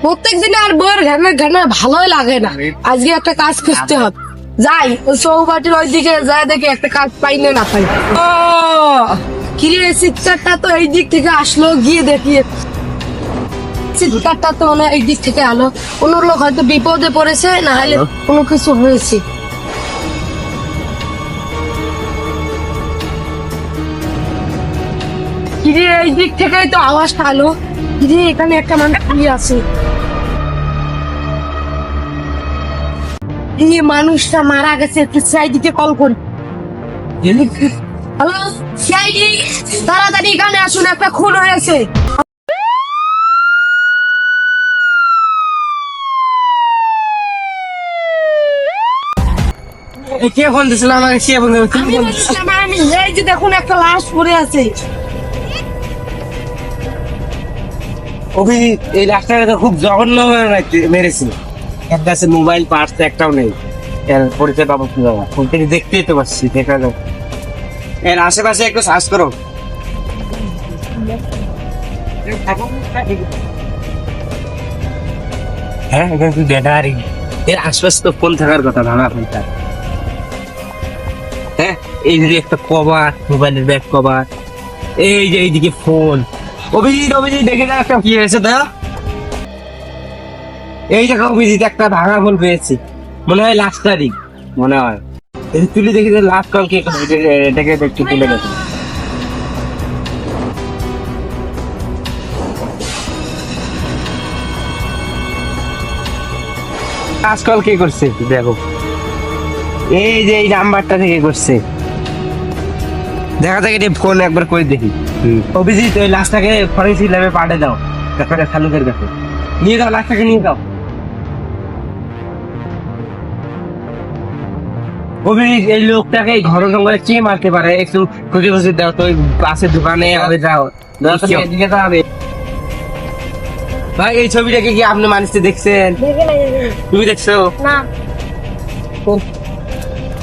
প্রত্যেক দিন আর বইয়ের ঘানা ঘানা ভালোই লাগে না। আজকে একটা কাজ খুঁজতে হবে, যাই ওই চৌবাটির ওই দিকে যাই, দেখি একটা কাজ পাই না পাই। ও কিরে, চিৎকারটা তো এই দিক থেকে আসলো, গিয়ে দেখি চিৎকারটা তো মানে এই দিক থেকে আলো। কোনো লোক হয়তো বিপদে পড়েছে, না হলে কোনো কিছু হয়েছে। কিরে, এই দিক থেকেই তো আওয়াজটা আলো। কিরে, এখানে একটা মানুষ শুয়ে আছে। এই মানুষটা মারা গেছে, একটু সাইডিকে কল করি। হ্যালো সাইডি, তাড়াতাড়ি এখানে আসুন, একটা খুন হয়েছে। কে ফোন দিছিল আমাকে? কে ফোন দিছিল? আমি বলছিলাম, আমি এই যে দেখুন একটা লাশ পড়ে আছে। অভিজিৎ, এই লাশটাকে তো খুব জঘন্য মেরেছিল। এর কাছে মোবাইল পার্টস একটাও নেই। এর পরিচয় পাবো কিভাবে? ফোন থেকে দেখতেই তো পাচ্ছি, দেখা যাক। এর আশেপাশে একটু সার্চ করো। হ্যাঁ, এখানে তুই ব্যাটারি, এর আশপাশে তো ফোন থাকার কথা, ভাঙা ফোনটা। হ্যাঁ, এই যে একটা কভার, মোবাইলের ব্যাক কভার, এই যে এইদিকে ফোন। অভিজিৎ, দেখে যা একটা কি হয়েছে দা। এই দেখো অভিজিৎ, একটা ভাঙা ফোন পেয়েছি, মনে হয় লাস্ট তারিখ, মনে হয়। এই তুলি দেখি যে লাস্ট কল কে করেছে, এটাকে একটু তুলে গেছে। লাস্ট কল কে করছে দেখো, এই যে এই নাম্বারটা থেকে করছে। দেখা যাক এটা ফোন একবার করে দেখি। অভিজিৎ, ওই লাশটাকে ফরেন্সিক ল্যাবে পাঠিয়ে দাও, ডাক্তার খালুকের কাছে নিয়ে যাও, লাশটাকে নিয়ে যাও। অভিজিৎ, এই লোকটাকে ঘর জঙ্গলে কে মারতে পারে? একটু খুঁজে খুঁজে দাও তো, ওই পাশের দোকানে হবে, যাও এদিকে তো হবে। ভাই, এই ছবিটাকে কি আপনি মানুষটা দেখছেন? তুমি দেখছো না,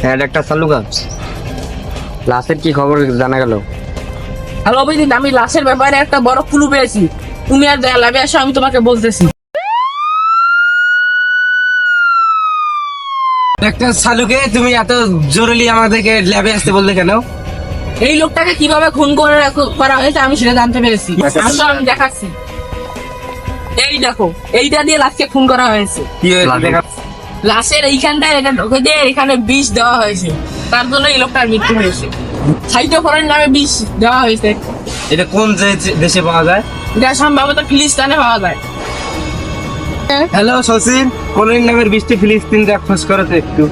হ্যাঁ ডাক্তার সালুকা, লাশের কি খবর জানা গেল? হ্যালো অভিজিৎ, আমি লাশের ব্যাপারে একটা বড় ক্লু পেয়েছি। তুমি আর ল্যাবে আসো, আমি তোমাকে বলতেছি। ডাক্তার সালুকে, তুমি এত জরুরি আমাদেরকে ল্যাবে আসতে বললে কেন? এই লোকটাকে কিভাবে খুন করা হয়েছে আমি সেটা জানতে পেরেছি। আসো, আমি দেখাচ্ছি। এই দেখো, এইটা দিয়ে লাশকে খুন করা হয়েছে। কি হয়েছে দেখা? লাশের এইখানটায় এটা ঢোকে দিয়ে এখানে বিষ দেওয়া হয়েছে, তার জন্য এই লোকটার মৃত্যু হয়েছে। সাইটোফোরেন নামে বিষ দেওয়া হয়েছে। এটা কোন দেশে পাওয়া যায়? এটা সম্ভবত ফিলিস্তিনে পাওয়া যায়। হ্যালো শচীন, কোন নামের বৃষ্টি ফিলিস্তিন খোঁজ করো তো একটু।